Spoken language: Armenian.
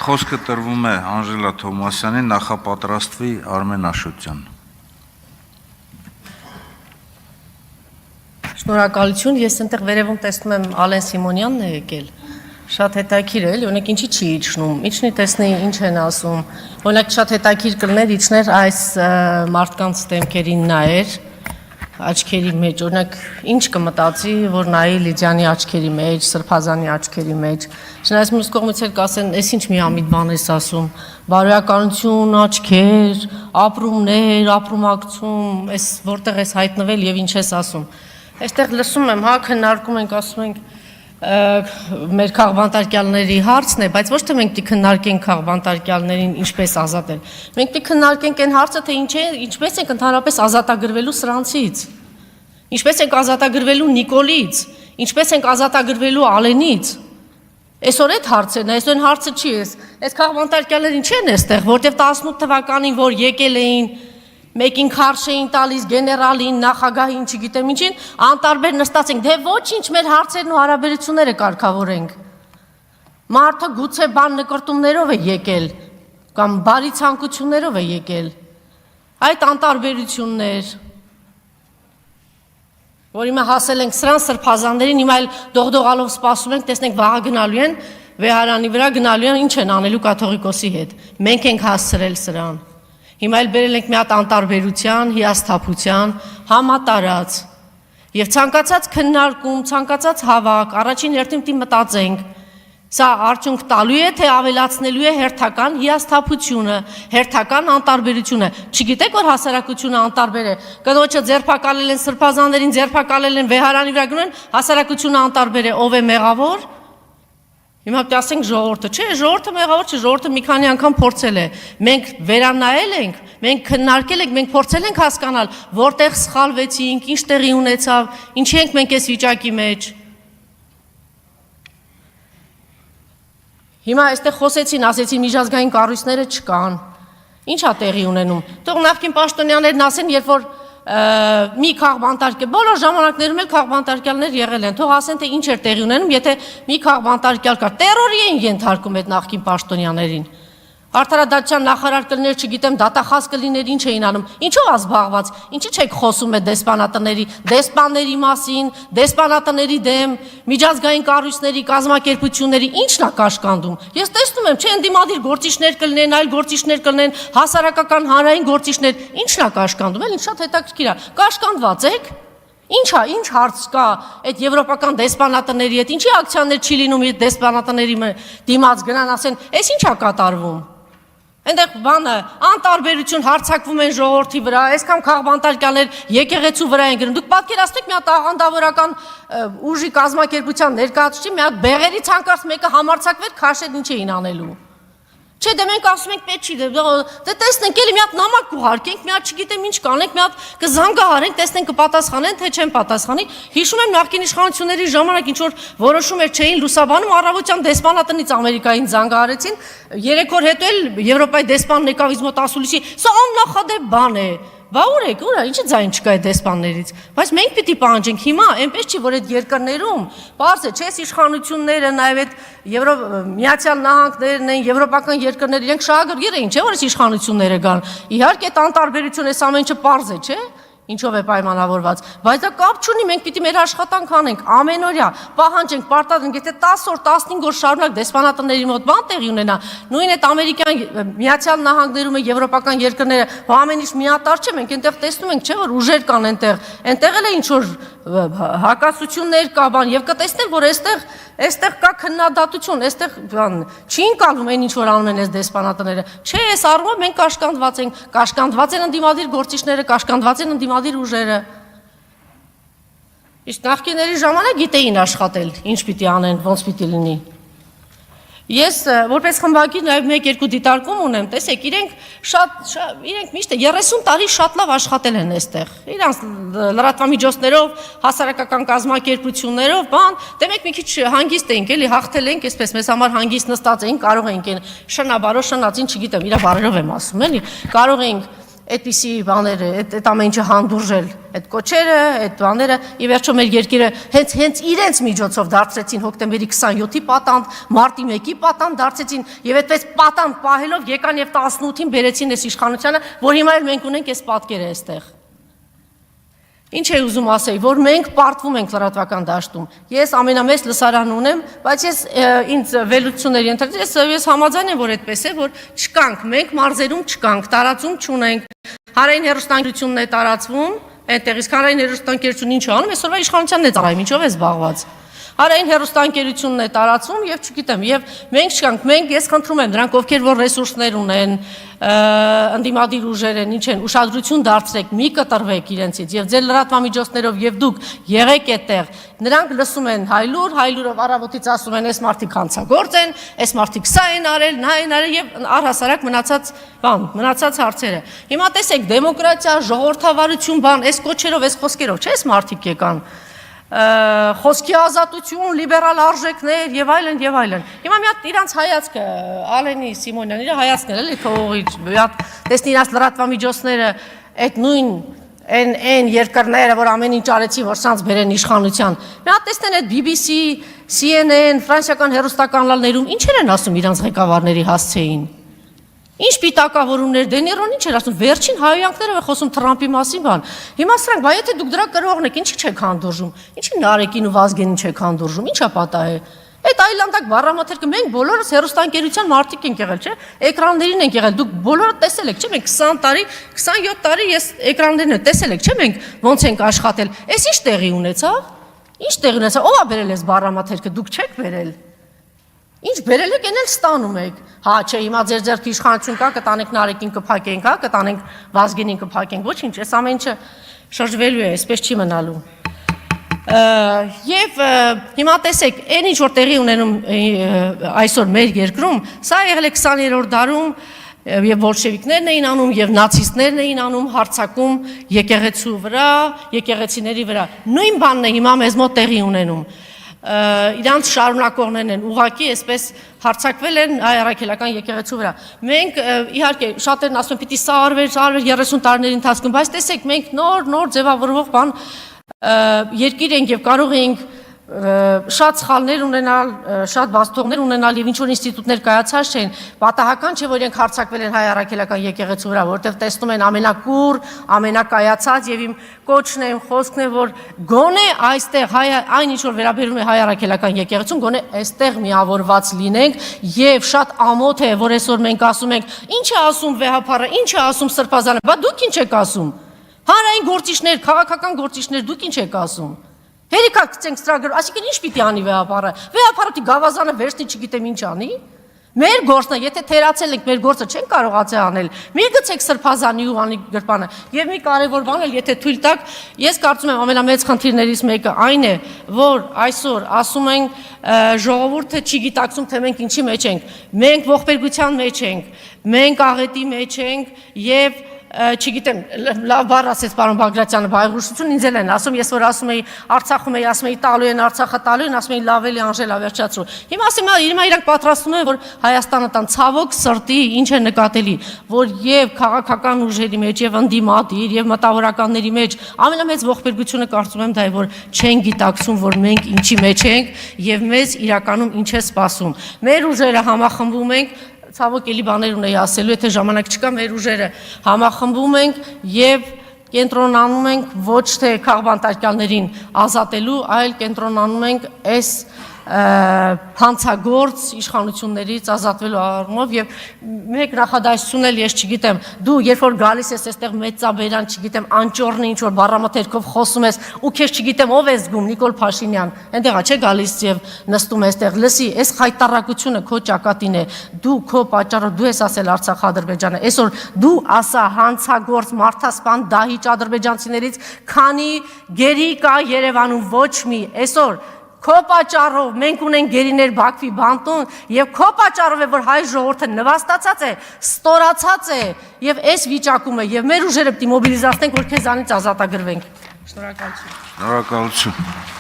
Խոսքը տրվում է Անժելա Թոմասյանին, նախապատրաստվի Արմեն Աշոտյան։ Շնորհակալություն, ես այնտեղ վերևում տեսնում եմ Ալեն Սիմոնյանն է եկել։ Շատ հետաքրքիր է, էլի, օրինակ ինչի չի իջնում, իջնի տեսնի ինչ են ասում։ Օրինակ շատ հետաքրքիր կլներ իջներ այս մարդկանց դեմքերին նայեր, աչքերի մեջ, օրինակ ինչ կմտածի, որ նայի Լիդիանի աչքերի մեջ, Սրբազանի աչքերի մեջ։ Չնայած մյուս կողմից էլ կասեն, այս ինչ միամիտ բան ես ասում, բարոյականություն, աչքեր, ապրումներ, ապրումակցում, այս որտեղ ես հայտնվել եւ ինչ ես ասում։ Այստեղ լսում եմ, հա, քննարկում ենք, ասում ենք մեր քաղբանտարկյալների հարցն է, բայց ոչ թե մենք դի քննարկենք քաղբանտարկյալներին ինչպես ազատել։ Մենք դի քննարկենք այն հարցը, թե ինչպես ենք ընդհանրապես ազատագրվելու սրանցից, ինչպես ենք ազատագրվելու Նիկոլից, ինչպես ենք ազատագրվելու Ալենից։ Այսօր այդ հարցերն է, այսօր հարցը չի էս։ Այս քաղբանտարկյալներին չեն էստեղ, որտեղ 18 թվականին որ եկել էին մեկին քարշ էին տալիս գեներալին, նախագահին, չգիտեմ ինչին, անտարբեր նստած ենք, դե ոչինչ մեր հարցերն ու հարաբերությունները կարգավորենք։ Մարդը գուցե բան նկրտումներով է եկել, կամ բարի ցանկություններով է եկել։ Այդ անտարբերություններ, որ հիմա հասել ենք սրան սրբազաններին, հիմա էլ դողդողալով սպասում ենք, տեսնենք վաղը գնալու են, վեհարանի վրա գնալու են, ինչ են անելու կաթողիկոսի հետ։ Մենք ենք հասցրել սրան։ Հիմա էլ բերել ենք մի հատ անտարբերության, հիասթափության, համատարած եւ ցանկացած քննարկում, ցանկացած հավաք, առաջին հերթին պիտի մտածենք, սա արդյունք տալու է, թե ավելացնելու է հերթական հիասթափությունը, հերթական անտարբերությունը։ Չգիտեք, որ հասարակությունը անտարբեր է։ Կնոջը ձերբակալել են սրբազաններին, ձերբակալել են վեհարանի վրա գնում են, հասարակությունը անտարբեր է, ով է մեղավոր։ Հիմա պետք է ասենք ժողովուրդը, չէ, ժողովուրդը մեղավոր չէ, ժողովուրդը մի քանի անգամ փորձել է։ Մենք վերանայել ենք, մենք քննարկել ենք, մենք փորձել ենք հասկանալ, որտեղ սխալվեցինք, ինչ տեղի ունեցավ, ինչի ենք մենք այս վիճակի մեջ։ Հիմա այստեղ խոսեցին, ասեցին միջազգային կառույցները չկան։ Ինչ է տեղի ունենում։ Թող նախկին պաշտոնյաներն ասեն, երբ որ մի քաղբանտարկյալ, բոլոր ժամանակներում էլ քաղբանտարկյալներ եղել են, թող ասեն, թե ինչ էր տեղի ունենում, եթե մի քաղբանտարկյալ կար, տերորի էին ենթարկում այդ նախկին պաշտոնյաներին։ Արդարադատության նախարար կլիներ, չգիտեմ, դատախազ կլիներ, ինչ էին անում, ինչով է զբաղված, ինչի՞ չեք խոսում այդ դեսպանատների մասին, դեսպանատների դեմ, միջազգային կառույցների, կազմակերպությունների, ինչն է կաշկանդում։ Ես տեսնում եմ, չէ, ընդդիմադիր գործիչներ կլինեն, այլ գործիչներ կլինեն, հասարակական հանրային գործիչներ, ինչն է կաշկանդում, էլի շատ հետաքրքիր է, կաշկանդված եք։ Ինչ հարց կա այդ եվրոպական դեսպանատների հետ, ինչի ակցիաներ չի լինում այդ դեսպանատների դիմաց գնան ասեն, այս ինչ է կատարվում։ Այնտեղ բանը անտարբերություն հարձակվում են ժողովրդի վրա, այսքան քաղբանտարկյալներ եկեղեցու վրա են գնում։ Դուք պատկերացնեք մի հատ աղանդավորական ուժի կազմակերպության ներկայացուցիչ մի հատ բեղերի ցանկացած մեկը համարձակվեր քաշել ինչ էին անելու։ Չէ, դե մենք ասում ենք պետք չի, դե տեսնենք էլի մի հատ նամակ կուղարկենք, մի հատ չգիտեմ ինչ կանենք, մի հատ կզանգահարենք, տեսնենք կպատասխանեն, թե չեն պատասխանի։ Հիշում եմ նախկին իշխանությունների ժամանակ ինչ որ որոշումներ չէին լուսաբանում, առավոտյան դեսպանատնից Ամերիկային զանգահարեցին, 3 օր հետո էլ Եվրոպայի դեսպանն եկավ ինձ մոտ ասուլիսի, սա աննախադեպ բան է։ Բա ուր եք, ուր է, ինչի ձայն չկա այդ դեսպաններից, բայց մենք պիտի պահանջենք հիմա, այնպես չի, որ այդ երկրներում, պարզ է, չէ, իշխանությունները, նաև այդ Միացյալ Նահանգներն են, եվրոպական երկրները, իրենք շահագրգիռ էին, չէ, որ այս իշխանությունները գան, իհարկե այդ անտարբերություն, այս ամեն ինչը պարզ է, չէ, ինչով է պայմանավորված, բայց դա կապ չունի, մենք պիտի մեր աշխատանք անենք, ամենօրյա, պահանջենք, պարտադրենք, եթե 10 օր, 15 օր շարունակ դեսպանատների մոտ բան տեղի ունենա, նույն այդ ամերիկյան Միացյալ Նահանգներում է եվրոպական երկրները, ամեն ինչ միատար չէ, մենք այնտեղ տեսնում ենք, չէ, որ ուժեր կան այնտեղ էլ է ինչ որ հակասություններ կա բան, եւ կտեսնեն, որ այստեղ կա քննադատություն, այստեղ բան չի ընկալվում այն ինչ որ անում են այս դեսպանատները։ Չէ, այս առումով մենք կաշկանդված են ընդդիմադիր գործիչները, կաշկանդված են ընդդիմադիր ուժերը։ Իսկ նախկիների ժամանակ գիտեին աշխատել, ինչ պիտի անեն, ոնց պիտի լինի։ Ես որպես խմբագիր նաև 1-2 դիտարկում ունեմ, տեսեք, իրենք միշտ 30 տարի շատ լավ աշխատել են այստեղ։ Իրանց լրատվամիջոցներով, հասարակական կազմակերպություններով, բան, դե մենք մի քիչ հանգիստ էինք, էլի հաղթել էինք, այսպես մեզ համար հանգիստ նստած էինք, կարող էինք շնաբարո շնացին, չգիտեմ, իրա բարերով եմ ասում, էլի, կարող էինք այդպիսի բաները, այդ ամեն ինչը հանդուրժել, այդ կոչերը, այդ բաները, ի վերջո մեր երկիրը հենց իրենց միջոցով դարձրեցին հոկտեմբերի 27-ի պատանդ, մարտի 1-ի պատանդ դարձրեցին եւ այդպես պատանդ պահելով եկան եւ 18-ին բերեցին այս իշխանությանը, որ հիմա էլ մենք ունենք այս պատկերը այստեղ։ Ինչ է ուզում ասել, որ մենք պարտվում ենք լրատվական դաշտում։ Ես ամենամեծ լսարան ունեմ, բայց ես ինձ վերլուծություններ ենթարկել, ես համաձայն եմ, որ այդպես է, որ չկանք, մենք մարզերում չկանք, տարածում չունենք։ Հանրային հեռուստաընկերությունն է տարածվում, այնտեղից հանրային հեռուստաընկերությունը ինչ անում, այսօրվա իշխանությանն է ծառայում, ինչով է զբաղված։ Հանրային հեռուստաընկերությունն է տարածվում եւ չգիտեմ, եւ մենք չկանք, ես խնդրում եմ նրանք, ովքեր որ ռեսուրսներ ունեն, ընդդիմադիր ուժեր են, ինչ են, ուշադրություն դարձրեք, մի կտրվեք իրենցից եւ ձեր լրատվամիջոցներով եւ դուք եղեք այդտեղ։ Նրանք լսում են հայլուրով առավոտից ասում են, այս մարդիկ հանցագործ են, այս մարդիկ սա են արել, նա են արել եւ առհասարակ մնացած հարցերը։ Հիմա տեսեք, դեմոկրատիա, ժողովրդավարություն, այս կոչերով, այս խոսքերով, չէ՞, այս մարդիկ եկան խոսքի ազատություն, լիբերալ արժեքներ եւ այլն եւ այլն։ Հիմա մի հատ իրանց հայացքը Ալենի Սիմոնյան իր հայացքն էլի թողողի, մի հատ տեսնի իրանց լրատվամիջոցները այդ նույն այն երկրները, որ ամեն ինչ արեցին, որ սրանց բերեն իշխանության։ Մի հատ տեսնեն այդ BBC, CNN, ֆրանսիական հեռուստականալներում ինչեր են ասում իրանց ղեկավարների հասցեին։ Ինչ պիտակավորումներ, Դենիրոն ինչ էր ասում, վերջին հայոյանքները խոսում Թրամփի մասին բան։ Հիմա սրանք, բայց եթե դուք դրա կրողն եք, ինչի չեք հանդուրժում։ Ինչի Նարեկին ու Վազգենին չեք հանդուրժում, ի՞նչա պատահե։ Այդ այլանդակ բառամաթերքը մենք բոլորս հեռուստաընկերության մարդիկ ենք եղել, չէ՞։ Էկրաններին ենք եղել, դուք բոլորը տեսել եք, չէ՞։ Մենք 20 տարի, 27 տարի ես էկրաններն տեսել եք, չէ՞, մենք ոնց ենք աշխատել։ Էս ի՞նչ տեղի ունեցավ։ Ինչ տեղի ունեցավ։ Ո՞վ է բերել այս բառամաթերքը, դուք չեք բերել։ Ինչ բերել եք, այն էլ ստանում եք։ Հա, չէ, հիմա ձեր ձեռքի իշխանություն կա, կտանենք Նարեկին կփակենք, հա, կտանենք Վազգենին կփակենք, ոչինչ, այս ամեն ինչը շրջվելու է, այսպես չի մնալու։ Եվ հիմա տեսեք, այն ինչ որ տեղի ունենում այսօր մեր երկրում, սա եղել է 20-րդ դարում, եւ բոլշևիկներն էին անում, եւ նացիստներն էին անում, հարձակում եկեղեցու վրա, եկեղեցիների վրա։ Նույն բանն է հիմա մեզ մոտ տեղի ունենում։ Իրանց շարունակողներն են ուղղակի այսպես հարձակվել են հայ առաքելական եկեղեցու վրա։ Մենք իհարկե շատերն ասում են պիտի սա արվեր 30 տարիների ընթացքում, բայց տեսեք մենք նոր ձևավորվող բան երկիր ենք եւ կարող ենք շատ սխալներ ունենալ, շատ բացթողներ ունենալ եւ ինչ որ ինստիտուտներ կայացած չեն, պատահական չէ որ իրենք հարձակվել են հայ առաքելական եկեղեցու վրա, որտեղ տեսնում են ամենակուր, ամենակայացած եւ իմ կոչն է, իմ խոսքն է, որ գոնե այստեղ այն ինչ որ վերաբերում է հայ առաքելական եկեղեցուն, գոնե այստեղ միավորված լինենք եւ շատ ամոթ է, որ այսօր մենք ասում ենք, ինչ է ասում վեհապարը, ինչ է ասում սրբազանը, բա դուք ինչ եք ասում։ Հանրային գործիչներ, քաղաքական գործիչներ, դուք ինչ եք ասում։ Հերիքա գցենք ծրագրով, այսինքն ինչ պիտի անի վեհապարը։ Վեհապարը դի գավազանը վերցնի, չգիտեմ ինչ անի։ Մեր գործն է, եթե թերացել ենք, մեր գործը չեն կարողացել անել։ Մի գցեք սրբազանի ու անի գրպանը։ Եվ մի կարևոր բան էլ, եթե թույլ տաք, ես կարծում եմ ամենամեծ խնդիրներից մեկը այն է, որ այսօր ասում են ժողովուրդը չի գիտակցում, թե մենք ինչի մեջ ենք։ Մենք ողբերգության մեջ ենք, մենք աղետի մեջ ենք եւ չգիտեմ, լավ բառ ասեց պարոն Բագրատյանը, բայղուշություն ինձ էլ են ասում, ես որ ասում էի Արցախում էի, ասում էի տալու են Արցախը տալու են, ասում էի լավ էլի Անժելա վերջացրու։ Հիմա ասում եմ, հիմա իրանք պատրաստում են, որ Հայաստանը տան ցավոք սրտի ինչ է նկատելի, որ եւ քաղաքական ուժերի մեջ եւ ընդդիմադիր եւ մտավորականների մեջ ամենամեծ ողբերգությունը կարծում եմ դա է, որ չեն գիտակցում, որ մենք ինչի մեջ ենք եւ մեզ իրականում ինչ է սպասում։ Մեր ուժերը համախմբում ենք ցավոք էլի բաներ ունեի ասելու, եթե ժամանակ չկա, մեր ուժերը համախմբում ենք եւ կենտրոնանում ենք ոչ թե քաղբանտարկյալներին ազատելու, այլ կենտրոնանում ենք այս հանցագործ իշխանություններից ազատվելու առումով եւ մեկ նախադասություն էլ ես չգիտեմ, դու երբ որ գալիս ես այստեղ մեծաբերան, չգիտեմ, անճորնի ինչ որ բառամթերքով խոսում ես ու քեզ չգիտեմ ով է զգում Նիկոլ Փաշինյան, այնտեղա չէ գալիս եւ նստում այստեղ, լսի, այս խայտարակությունը քո ճակատին է, դու քո պատճառով դու ես ասել Արցախ-Ադրբեջանը, այսօր դու ասա հանցագործ մարդասպան դահիճ ադրբեջանցիներից քանի գերի կա Երևանում ոչ մի, այսօր քո պատճառով մենք ունենք գերիներ Բաքվի բանտում եւ քո պատճառով է որ հայ ժողովուրդը նվաստացած է, ստորացած է եւ այս վիճակում է եւ մեր ուժերը պիտի մոբիլիզացնենք որ քեզանից ազատագրվենք։ Շնորհակալություն։ Շնորհակալություն։